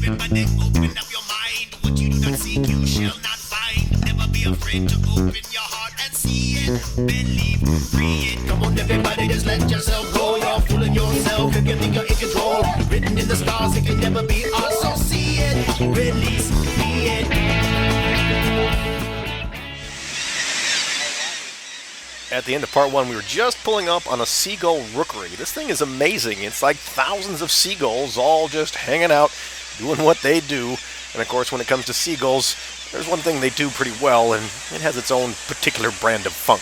Everybody open up your mind. What you do not seek, you shall not find. Never be afraid to open your heart and see it. Believe, free it. Come on, everybody, just let yourself go. You're fooling yourself if you think you're in control. Written in the stars, it can never be us. So see it, release, be it. At the end of part one, we were just pulling up on a seagull rookery. This thing is amazing. It's like thousands of seagulls all just hanging out, doing what they do. And of course, when it comes to seagulls, there's one thing they do pretty well, and it has its own particular brand of funk.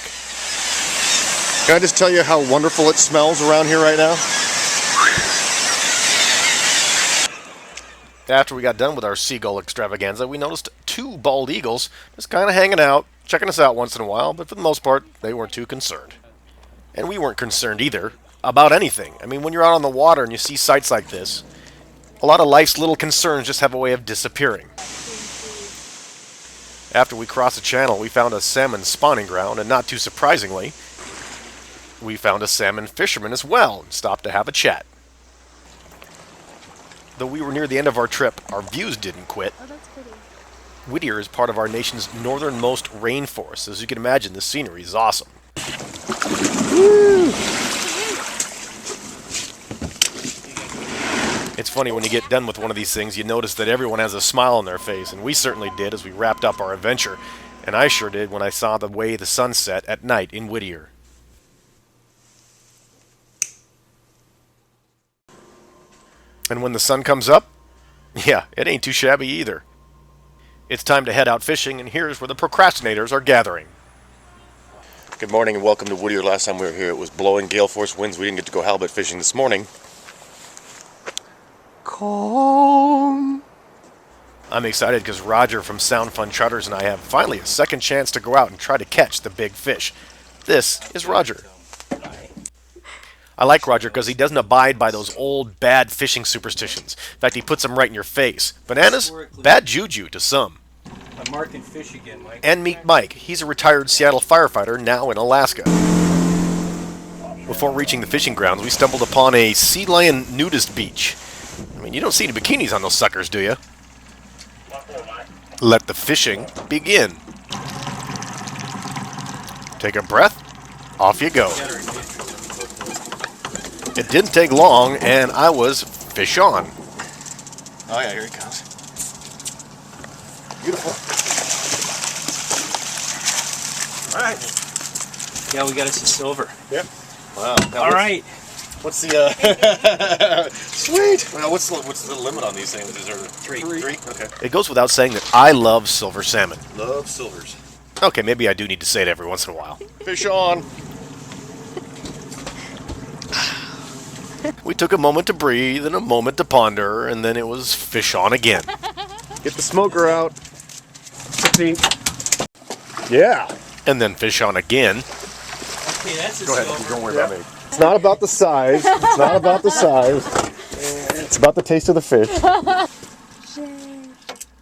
Can I just tell you how wonderful it smells around here right now? After we got done with our seagull extravaganza, we noticed two bald eagles just kind of hanging out, checking us out once in a while, but for the most part, they weren't too concerned. And we weren't concerned either about anything. I mean, when you're out on the water and you see sights like this, a lot of life's little concerns just have a way of disappearing. After we crossed the channel, we found a salmon spawning ground, and not too surprisingly, we found a salmon fisherman as well and stopped to have a chat. Though we were near the end of our trip, our views didn't quit. Oh, that's pretty. Whittier is part of our nation's northernmost rainforest. As you can imagine, the scenery is awesome. Woo! It's funny, when you get done with one of these things, you notice that everyone has a smile on their face, and we certainly did as we wrapped up our adventure. And I sure did when I saw the way the sun set at night in Whittier. And when the sun comes up, yeah, it ain't too shabby either. It's time to head out fishing, and here's where the procrastinators are gathering. Good morning and welcome to Whittier. Last time we were here, it was blowing gale force winds. We didn't get to go halibut fishing this morning. Calm. I'm excited because Roger from Sound Fun Charters and I have finally a second chance to go out and try to catch the big fish. This is Roger. I like Roger because he doesn't abide by those old, bad fishing superstitions. In fact, he puts them right in your face. Bananas? Bad juju to some. I'm marking fish again, Mike. And meet Mike. He's a retired Seattle firefighter now in Alaska. Before reaching the fishing grounds, we stumbled upon a sea lion nudist beach. I mean, you don't see any bikinis on those suckers, do you? Let the fishing begin. Take a breath. Off you go. It didn't take long, and I was fish on. Oh yeah, here it comes. Beautiful. All right. Yeah, we got us a silver. Yep. Wow. All right. What's the sweet? Well, what's the limit on these things? Is there three? Okay. It goes without saying that I love silver salmon. Love silvers. Okay, maybe I do need to say it every once in a while. Fish on. We took a moment to breathe and a moment to ponder, and then it was fish on again. Get the smoker out. Yeah. And then fish on again. Okay, that's a Go ahead. silver. Don't worry about me. It's not about the size. It's not about the size. It's about the taste of the fish.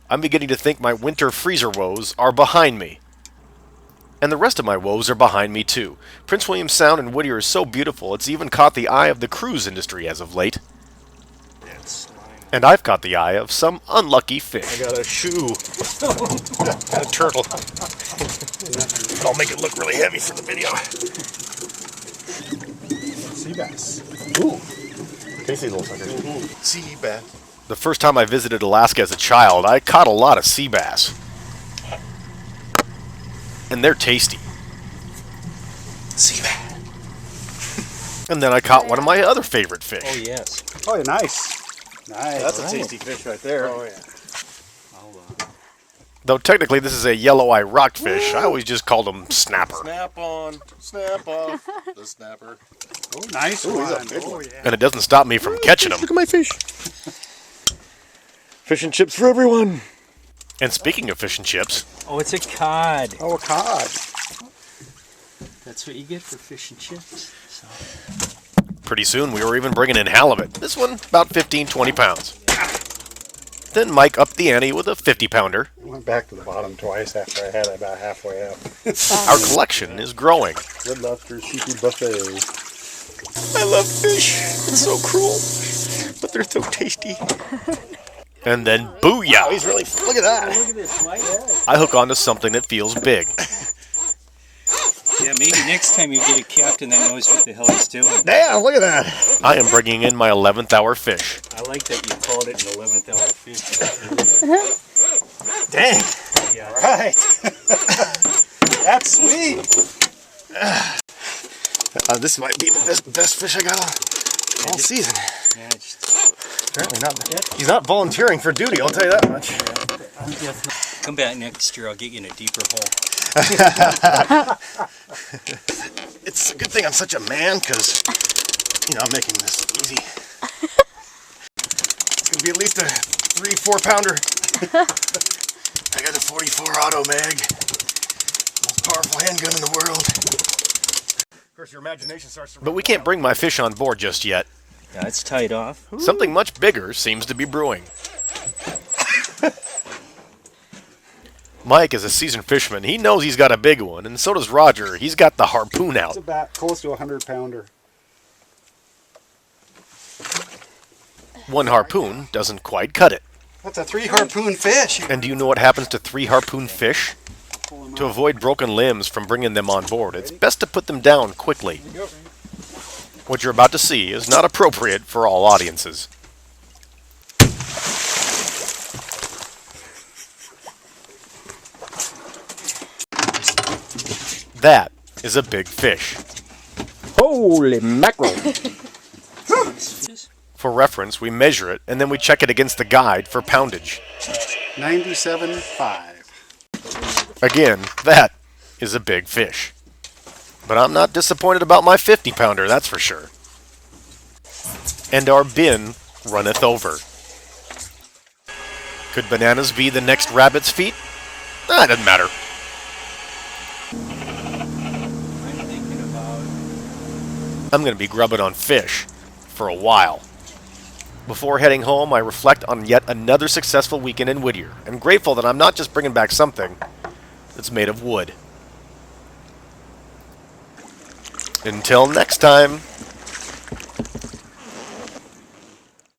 I'm beginning to think my winter freezer woes are behind me. And the rest of my woes are behind me too. Prince William Sound in Whittier is so beautiful, it's even caught the eye of the cruise industry as of late. And I've caught the eye of some unlucky fish. I got a shoe. Got a turtle. I'll make it look really heavy for the video. Sea bass. Ooh. Tasty little suckers. Sea bass. The first time I visited Alaska as a child, I caught a lot of sea bass. And they're tasty. Sea bass. And then I caught one of my other favorite fish. Oh, yes. Oh, yeah, nice. Nice. That's a tasty fish right there. Oh, yeah. Though technically this is a yellow-eye rockfish, I always just called them snapper. Snap on. Snap off. The snapper. Oh, nice Ooh, he's a one. big Oh, one. yeah. And it doesn't stop me from catching them. Look at my fish. Fish and chips for everyone. And speaking of fish and chips, Oh, it's a cod. Oh, a cod. That's what you get for fish and chips. So. pretty soon we were even bringing in halibut. This one, about 15, 20 pounds. Then Mike upped the ante with a 50-pounder. Went back to the bottom twice after I had it about halfway up. Our collection is growing. Red Lobster Seafood Buffet. I love fish. It's so cruel, but they're so tasty. And then Oh, booyah! he's really, look at that. Look at this, Mike. I hook onto something that feels big. Yeah, maybe next time you get a captain that knows what the hell he's doing. Damn, look at that. I am bringing in my 11th hour fish. I like that you called it an 11th hour fish. Dang. Yeah. Right. That's sweet. This might be the best fish I got all season. Yeah, just, Apparently not. He's not volunteering for duty, I'll tell you that much. come back next year, I'll get you in a deeper hole. It's a good thing I'm such a man, because, you know, I'm making this easy. It's going to be at least a 3-4 pounder. I got a 44 auto mag. Most powerful handgun in the world. Of course, your imagination starts to... But we can't bring my fish on board just yet. Yeah, it's tied off. Something much bigger seems to be brewing. Mike is a seasoned fisherman. He knows he's got a big one, and so does Roger. He's got the harpoon out. It's about close to a 100-pounder. One harpoon doesn't quite cut it. That's a 3-harpoon fish. And do you know what happens to 3 harpoon fish? To avoid broken limbs from bringing them on board, it's best to put them down quickly. What you're about to see is not appropriate for all audiences. That is a big fish. Holy mackerel. For reference, we measure it, and then we check it against the guide for poundage. 97.5. Again, that is a big fish. But I'm not disappointed about my 50-pounder, that's for sure. And our bin runneth over. Could bananas be the next rabbit's feet? It doesn't matter. I'm thinking about... I'm going to be grubbing on fish for a while. Before heading home, I reflect on yet another successful weekend in Whittier. I'm grateful that I'm not just bringing back something that's made of wood. Until next time.